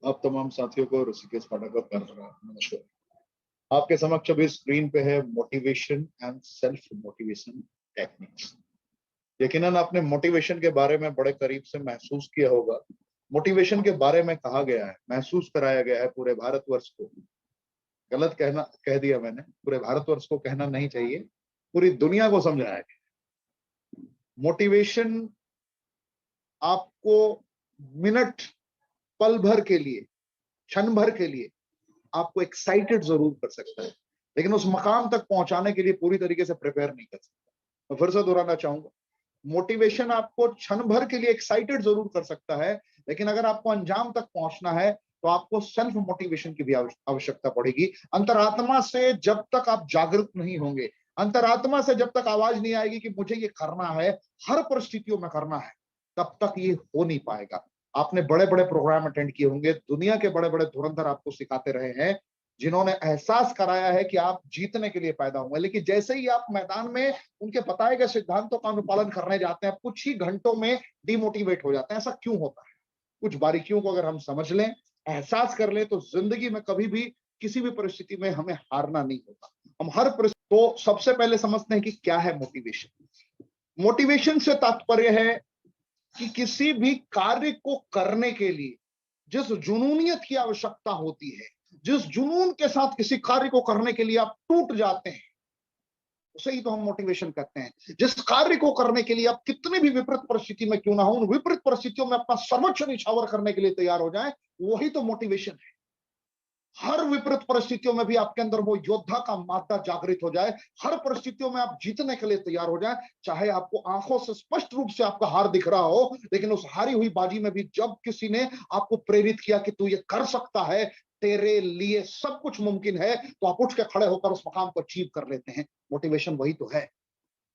आप तमाम साथियों को ऋषिकेश पाठक का नमस्कार। आपके समक्ष अभी स्क्रीन पे है motivation and self motivation techniques. यकीनन आपने मोटिवेशन के बारे में बड़े करीब से महसूस किया होगा। मोटिवेशन के बारे में कहा गया है, महसूस कराया गया है पूरे भारतवर्ष को। गलत कहना कह दिया मैंने, पूरे भारतवर्ष को कहना नहीं चाहिए, पूरी दुनिया को समझाया गया। मोटिवेशन आपको मिनट, पल भर के लिए, क्षण भर के लिए आपको एक्साइटेड जरूर कर सकता है, लेकिन उस मकाम तक पहुंचाने के लिए पूरी तरीके से प्रिपेयर नहीं कर सकता। मैं फिर से दोहराना चाहूंगा, मोटिवेशन आपको क्षण भर के लिए एक्साइटेड जरूर कर सकता है, लेकिन अगर आपको अंजाम तक पहुंचना है तो आपको सेल्फ मोटिवेशन की भी आवश्यकता पड़ेगी। अंतरात्मा से जब तक आप जागरूक नहीं होंगे, अंतरात्मा से जब तक आवाज नहीं आएगी कि मुझे ये करना है, हर परिस्थितियों में करना है, तब तक ये हो नहीं पाएगा। आपने बड़े बड़े प्रोग्राम अटेंड किए होंगे, दुनिया के बड़े बड़े धुरंधर आपको सिखाते रहे हैं, जिन्होंने एहसास कराया है कि आप जीतने के लिए पैदा हुए, लेकिन जैसे ही आप मैदान में उनके बताए गए सिद्धांतों का अनुपालन करने जाते हैं, कुछ ही घंटों में डिमोटिवेट हो जाते हैं। ऐसा क्यों होता है? कुछ बारीकियों को अगर हम समझ लें, एहसास कर लें, तो जिंदगी में कभी भी किसी भी परिस्थिति में हमें हारना नहीं होता। हम हर परिस्थिति तो सबसे पहले समझते हैं कि क्या है मोटिवेशन। मोटिवेशन से तात्पर्य है कि किसी भी कार्य को करने के लिए जिस जुनूनियत की आवश्यकता होती है, जिस जुनून के साथ किसी कार्य को करने के लिए आप टूट जाते हैं, उसे ही तो हम मोटिवेशन कहते हैं। जिस कार्य को करने के लिए आप कितने भी विपरीत परिस्थिति में क्यों ना हो, उन विपरीत परिस्थितियों में अपना सर्वोच्च निछावर करने के लिए तैयार हो जाए, वही तो मोटिवेशन है। हर विपरीत परिस्थितियों में भी आपके अंदर वो योद्धा का मादा जागृत हो जाए, हर परिस्थितियों में आप जीतने के लिए तैयार हो जाए, चाहे आपको आंखों से स्पष्ट रूप से आपका हार दिख रहा हो, लेकिन उस हारी हुई बाजी में भी जब किसी ने आपको प्रेरित किया कि तू ये कर सकता है, तेरे लिए सब कुछ मुमकिन है, तो आप उठ के खड़े होकर उस मकाम को अचीव कर लेते हैं। मोटिवेशन वही तो है।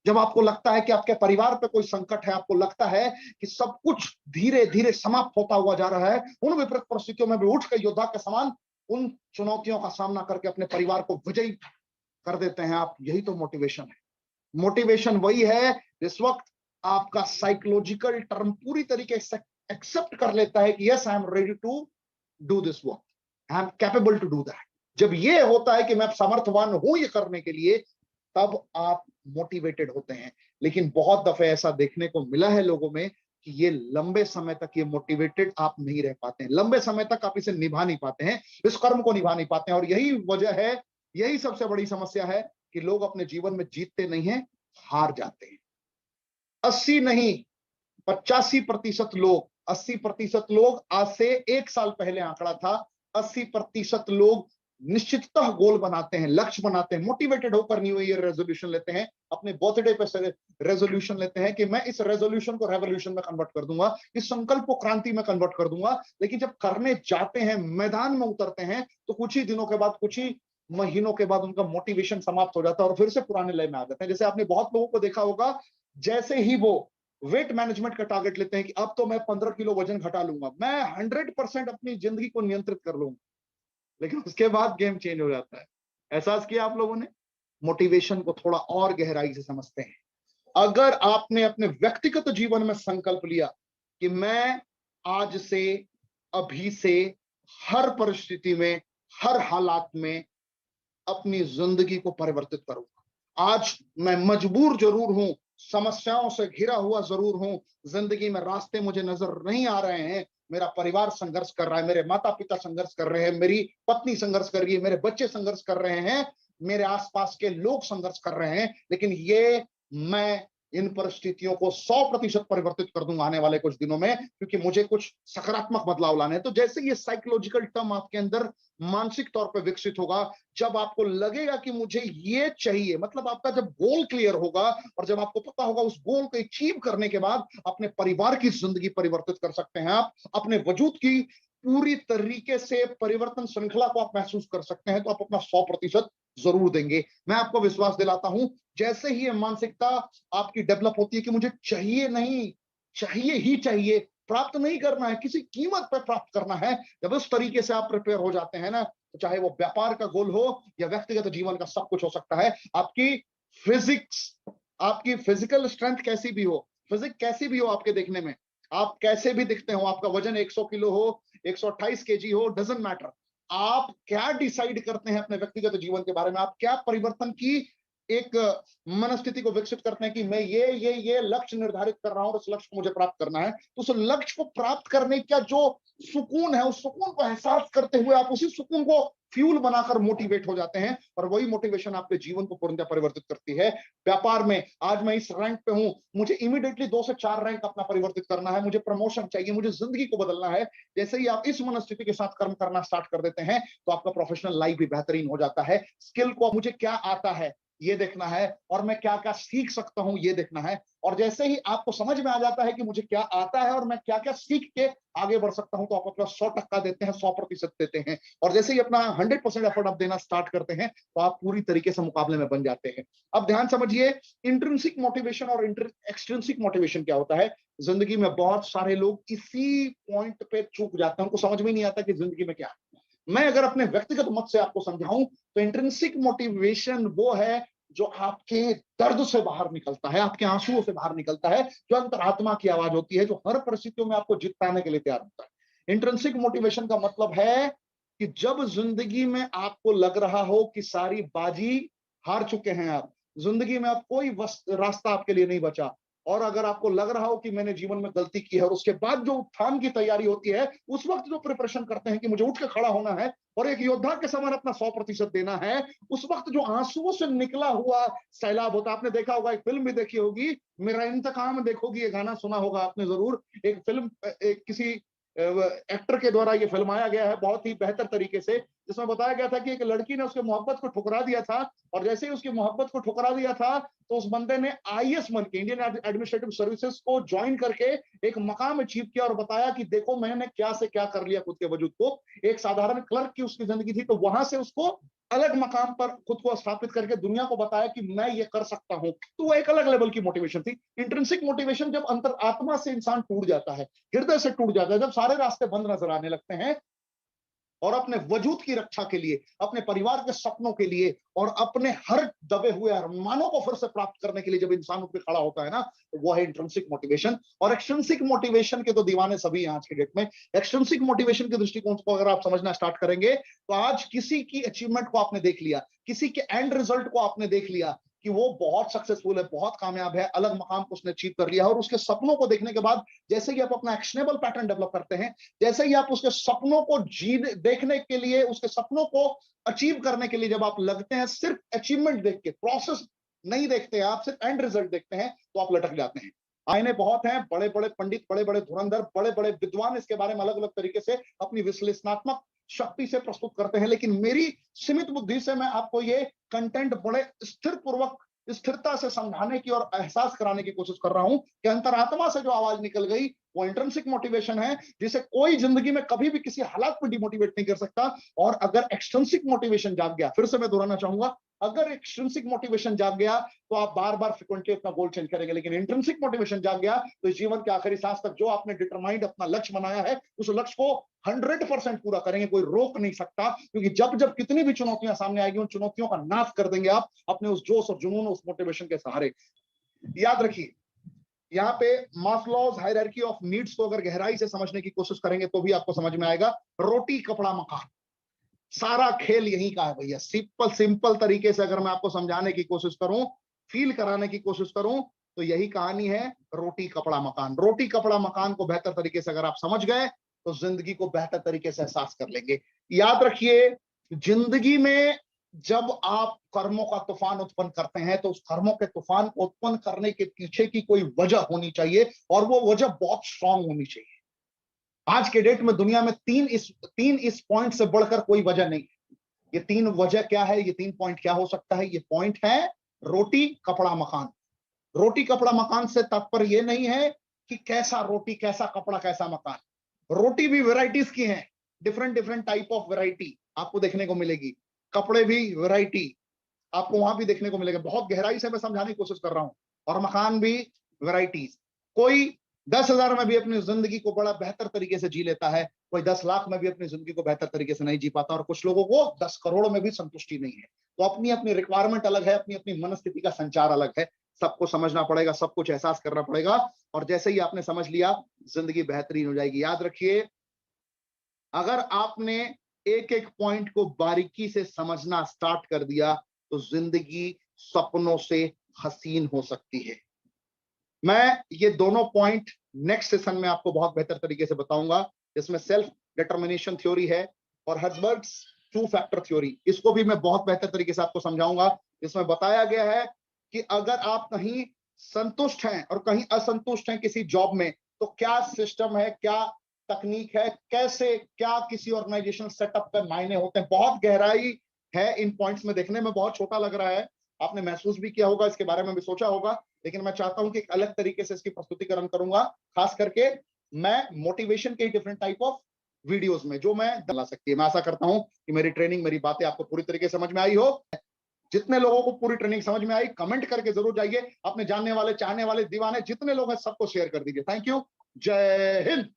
जब आपको लगता है कि आपके परिवार पे कोई संकट है, आपको लगता है कि सब कुछ धीरे धीरे समाप्त होता हुआ जा रहा है, उन विपरीत परिस्थितियों में भी उठ के योद्धा के समान उन चुनौतियों का सामना करके अपने परिवार को विजयी कर देते हैं आप। यही तो मोटिवेशन है। मोटिवेशन वही है जिस वक्त आपका साइकोलॉजिकल टर्म पूरी तरीके से एक्सेप्ट कर लेता है कि yes, I am ready to do this work, I am capable to do that. जब ये होता है कि मैं समर्थवान हूं ये करने के लिए, तब आप मोटिवेटेड होते हैं। लेकिन बहुत दफे ऐसा देखने को मिला है लोगों में कि ये लंबे समय तक ये मोटिवेटेड आप नहीं रह पाते हैं, लंबे समय तक आप इसे निभा नहीं पाते हैं, इस कर्म को निभा नहीं पाते हैं। और यही वजह है, यही सबसे बड़ी समस्या है कि लोग अपने जीवन में जीतते नहीं हैं, हार जाते हैं। 80 नहीं, 85% लोग, 80% लोग, आज से 1 साल पहले आंकड़ा था, 80% लोग निश्चिततः गोल बनाते हैं, लक्ष्य बनाते हैं, मोटिवेटेड होकर न्यू ईयर रेजोल्यूशन लेते हैं, अपने बर्थडे पे रेजोल्यूशन लेते हैं कि मैं इस रेजोल्यूशन को रेवोल्यूशन में कन्वर्ट कर दूंगा, इस संकल्प को क्रांति में कन्वर्ट कर दूंगा। लेकिन जब करने जाते हैं, मैदान में उतरते हैं, तो कुछ ही दिनों के बाद, कुछ ही महीनों के बाद उनका मोटिवेशन समाप्त हो जाता है और फिर से पुराने लय में आ जाते हैं। जैसे आपने बहुत लोगों को देखा होगा, जैसे ही वो वेट मैनेजमेंट का टारगेट लेते हैं कि अब तो मैं 15 किलो वजन घटा लूंगा, मैं 100% अपनी जिंदगी को नियंत्रित कर लूंगा, लेकिन उसके बाद गेम चेंज हो जाता है। एहसास किया आप लोगों ने? मोटिवेशन को थोड़ा और गहराई से समझते हैं। अगर आपने अपने व्यक्तिगत जीवन में संकल्प लिया कि मैं आज से, अभी से, हर परिस्थिति में, हर हालात में अपनी जिंदगी को परिवर्तित करूंगा। आज मैं मजबूर जरूर हूं, समस्याओं से घिरा हुआ जरूर हूं, जिंदगी में रास्ते मुझे नजर नहीं आ रहे हैं, मेरा परिवार संघर्ष कर रहा है, मेरे माता पिता संघर्ष कर रहे हैं, मेरी पत्नी संघर्ष कर रही है, मेरे बच्चे संघर्ष कर रहे हैं, मेरे आसपास के लोग संघर्ष कर रहे हैं, लेकिन ये मैं इन परिस्थितियों को 100% परिवर्तित कर दूंगा आने वाले कुछ दिनों में, क्योंकि मुझे कुछ सकारात्मक बदलाव लाने हैं। तो जैसे ये साइकोलॉजिकल टर्म आपके अंदर मानसिक तौर पर विकसित होगा, जब आपको लगेगा कि मुझे ये चाहिए, मतलब आपका जब गोल क्लियर होगा और जब आपको पता होगा उस गोल को अचीव करने के बाद अपने परिवार की जिंदगी परिवर्तित कर सकते हैं, आप अपने वजूद की पूरी तरीके से परिवर्तन श्रृंखला को आप महसूस कर सकते हैं, तो आप अपना 100% जरूर देंगे। मैं आपको विश्वास दिलाता हूं, जैसे ही ये मानसिकता आपकी डेवलप होती है कि मुझे चाहिए नहीं, चाहिए ही चाहिए, प्राप्त नहीं करना है, किसी कीमत पर प्राप्त करना है, जब इस तरीके से आप प्रिपेयर हो जाते हैं ना, तो चाहे वो व्यापार का गोल हो या व्यक्तिगत जीवन का, सब कुछ हो सकता है। आपकी फिजिक्स, आपकी फिजिकल स्ट्रेंथ कैसी भी हो, फिजिक कैसी भी हो आपके देखने में, आप कैसे भी दिखते हो, आपका वजन 100 किलो हो 128 केजी हो, डजंट मैटर। आप क्या डिसाइड करते हैं अपने व्यक्तिगत जीवन के बारे में, आप क्या परिवर्तन की एक मनस्थिति को विकसित करते हैं कि मैं ये लक्ष्य निर्धारित कर रहा हूं और उस लक्ष्य को मुझे प्राप्त करना है। तो उस लक्ष्य को प्राप्त करने का जो सुकून है, उस सुकून को एहसास करते हुए आप उसी सुकून को फ्यूल बनाकर मोटिवेट हो जाते हैं, और वही मोटिवेशन आपके जीवन को पूर्णतः परिवर्तित करती है। व्यापार में आज मैं इस रैंक पे हूं, मुझे इमीडिएटली 2 से 4 रैंक अपना परिवर्तित करना है, मुझे प्रमोशन चाहिए, मुझे जिंदगी को बदलना है। जैसे ही आप इस मनस्थिति के साथ कर्म करना स्टार्ट कर देते हैं तो आपका प्रोफेशनल लाइफ भी बेहतरीन हो जाता है। स्किल को मुझे क्या आता है ये देखना है, और मैं क्या क्या सीख सकता हूं ये देखना है। और जैसे ही आपको समझ में आ जाता है कि मुझे क्या आता है और मैं क्या क्या सीख के आगे बढ़ सकता हूं, तो आप अपना 100% देते हैं, 100% देते हैं। और जैसे ही अपना 100% एफर्ट आप देना स्टार्ट करते हैं तो आप पूरी तरीके से मुकाबले में बन जाते हैं। अब ध्यान समझिए, इंट्रिंसिक मोटिवेशन और एक्सट्रिंसिक मोटिवेशन क्या होता है। जिंदगी में बहुत सारे लोग इसी पॉइंट पे चूक जाते हैं, उनको समझ में नहीं आता कि जिंदगी में क्या है। मैं अगर अपने व्यक्तिगत मत से आपको समझाऊं तो इंट्रिंसिक मोटिवेशन वो है जो आपके दर्द से बाहर निकलता है, आपके आंसुओं से बाहर निकलता है, जो अंतरात्मा की आवाज होती है, जो हर परिस्थितियों में आपको जिताने के लिए तैयार होता है। इंट्रिंसिक मोटिवेशन का मतलब है कि जब जिंदगी में आपको लग रहा हो कि सारी बाजी हार चुके हैं आप, जिंदगी में अब कोई रास्ता आपके लिए नहीं बचा, और अगर आपको लग रहा हो कि मैंने जीवन में गलती की है, और उसके बाद जो उत्थान की तैयारी होती है, उस वक्त जो प्रिपरेशन करते हैं कि मुझे उठ के खड़ा होना है और एक योद्धा के समान अपना 100% देना है, उस वक्त जो आंसुओं से निकला हुआ सैलाब होता है। आपने देखा होगा, एक फिल्म भी देखी होगी, मेरा इंतकाम देखोगी, ये गाना सुना होगा आपने जरूर। एक फिल्म किसी एक्टर के द्वारा ये फिल्माया गया है बहुत ही बेहतर तरीके से, जिसमें बताया गया था कि एक लड़की ने उसके मोहब्बत को ठुकरा दिया था, और जैसे ही उसकी मोहब्बत को ठुकरा दिया था तो उस बंदे ने आईएएस बन के, इंडियन एडमिनिस्ट्रेटिव सर्विसेज को ज्वाइन करके एक मकाम अचीव किया, और बताया कि देखो मैंने क्या से क्या कर लिया खुद के वजूद को। एक साधारण क्लर्क की उसकी जिंदगी थी, तो वहां से उसको अलग मकाम पर खुद को स्थापित करके दुनिया को बताया कि मैं ये कर सकता हूं। तो वो एक अलग लेवल की मोटिवेशन थी। इंट्रिंसिक मोटिवेशन जब अंतर आत्मा से इंसान टूट जाता है, हृदय से टूट जाता है, जब सारे रास्ते बंद नजर आने लगते हैं, और अपने वजूद की रक्षा के लिए, अपने परिवार के सपनों के लिए, और अपने हर दबे हुए अरमानों को फिर से प्राप्त करने के लिए जब इंसान उठ पे खड़ा होता है ना, तो वो है इंट्रिंसिक मोटिवेशन। और एक्सट्रिंसिक मोटिवेशन के तो दीवाने सभी हैं आज के डेट में। एक्सट्रिंसिक मोटिवेशन के दृष्टिकोण को अगर आप समझना स्टार्ट करेंगे तो आज किसी की अचीवमेंट को आपने देख लिया, किसी के एंड रिजल्ट को आपने देख लिया कि वो बहुत सक्सेसफुल है, बहुत कामयाब है, अलग मकाम को उसने अचीव कर लिया, और उसके सपनों को देखने के बाद जैसे ही आप अपना एक्शनेबल पैटर्न डेवलप करते हैं, जैसे ही आप उसके सपनों को देखने के लिए, उसके सपनों को अचीव करने के लिए जब आप लगते हैं, सिर्फ अचीवमेंट देख के, प्रोसेस नहीं देखते हैं आप, सिर्फ एंड रिजल्ट देखते हैं, तो आप लटक जाते हैं। आईने बहुत हैं, बड़े बड़े पंडित, बड़े बड़े धुरंधर, बड़े बड़े विद्वान इसके बारे में अलग अलग तरीके से अपनी विश्लेषणात्मक शक्ति से प्रस्तुत करते हैं, लेकिन मेरी सीमित बुद्धि से मैं आपको ये कंटेंट बड़े स्थिर पूर्वक, स्थिरता से समझाने की और एहसास कराने की कोशिश कर रहा हूं कि अंतरात्मा से जो आवाज निकल गई वो इंट्रिंसिक मोटिवेशन है, जिसे कोई जिंदगी में कभी भी किसी हालात में डिमोटिवेट नहीं कर सकता। और अगर एक्सट्रिंसिक मोटिवेशन जाग गया, फिर से मैं दोहराना चाहूंगा, अगर एक्सट्रिंसिक मोटिवेशन जाग गया तो आप बार बार फ्रिक्वेंटली अपना गोल चेंज करेंगे, लेकिन इंट्रिंसिक मोटिवेशन जाग गया तो इस जीवन के आखिरी सांस तक जो आपने डिटरमाइंड अपना लक्ष्य बनाया है, उस लक्ष्य को 100% पूरा करेंगे, कोई रोक नहीं सकता। क्योंकि जब जब कितनी भी चुनौतियां सामने आएगी, उन चुनौतियों का नाश कर देंगे आप अपने उस जोश और जुनून, उस मोटिवेशन के सहारे। याद रखिए, यहाँ पे मास्लोज हायरार्की ऑफ नीड्स को अगर गहराई से समझने की कोशिश करेंगे तो भी आपको समझ में आएगा। रोटी कपड़ा मकान, सारा खेल यही का है भैया। सिंपल सिंपल तरीके से अगर मैं आपको समझाने की कोशिश करूं, फील कराने की कोशिश करूं, तो यही कहानी है, रोटी कपड़ा मकान। रोटी कपड़ा मकान को बेहतर तरीके से अगर आप समझ गए तो जिंदगी को बेहतर तरीके से एहसास कर लेंगे। याद रखिए, जिंदगी में जब आप कर्मों का तूफान उत्पन्न करते हैं तो उस कर्मों के तूफान को उत्पन्न करने के पीछे की कोई वजह होनी चाहिए, और वो वजह बहुत स्ट्रांग होनी चाहिए। आज के डेट में दुनिया में तीन इस पॉइंट से बढ़कर कोई वजह नहीं। ये तीन वजह क्या है, ये तीन पॉइंट क्या हो सकता है? ये पॉइंट है रोटी कपड़ा मकान। रोटी कपड़ा मकान से तात्पर्य ये नहीं है कि कैसा रोटी, कैसा कपड़ा, कैसा मकान। रोटी भी वैरायटीज की हैं, different different type of variety आपको देखने को मिलेगी। कपड़े भी वैरायटी आपको वहां भी देखने को मिलेगा। बहुत गहराई से मैं समझाने की कोशिश कर रहा हूं। और मकान भी वैरायटीज। कोई 10,000 में भी अपनी जिंदगी को बड़ा बेहतर तरीके से जी लेता है, कोई 10 लाख में भी अपनी जिंदगी को बेहतर तरीके से नहीं जी पाता, और कुछ लोगों को 10 करोड़ में भी संतुष्टि नहीं है। तो अपनी अपनी रिक्वायरमेंट अलग है, अपनी अपनी मनस्थिति का संचार अलग है। सबको समझना पड़ेगा, सब कुछ एहसास करना पड़ेगा, और जैसे ही आपने समझ लिया, जिंदगी बेहतरीन हो जाएगी। याद रखिए, अगर आपने एक एक पॉइंट को बारीकी से समझना स्टार्ट कर दिया तो जिंदगी सपनों से हसीन हो सकती है। मैं ये दोनों पॉइंट नेक्स्ट सेशन में आपको बहुत बेहतर तरीके से बताऊंगा, जिसमें सेल्फ डिटर्मिनेशन थ्योरी है और हर्ट्जबर्ग्स टू फैक्टर थ्योरी, इसको भी मैं बहुत बेहतर तरीके से आपको समझाऊंगा, जिसमें बताया गया है कि अगर आप कहीं संतुष्ट हैं और कहीं असंतुष्ट हैं किसी जॉब में, तो क्या सिस्टम है, क्या तकनीक है, कैसे क्या किसी ऑर्गेनाइजेशनल सेटअप पे मायने होते हैं। बहुत गहराई है इन पॉइंट्स में, देखने में बहुत छोटा लग रहा है, आपने महसूस भी किया होगा, इसके बारे में भी सोचा होगा, लेकिन मैं चाहता हूं कि एक अलग तरीके से इसकी प्रस्तुतिकरण करूंगा, खास करके मैं मोटिवेशन के डिफरेंट टाइप ऑफ वीडियोस में जो मैं डाला सकती है। मैं आशा करता हूं कि मेरी ट्रेनिंग, मेरी बातें आपको पूरी तरीके से समझ में आई हो। जितने लोगों को पूरी ट्रेनिंग समझ में आई, कमेंट करके जरूर जाइए, अपने जानने वाले, चाहने वाले, दीवाने जितने लोग हैं सबको शेयर कर दीजिए। Thank you. जय हिंद।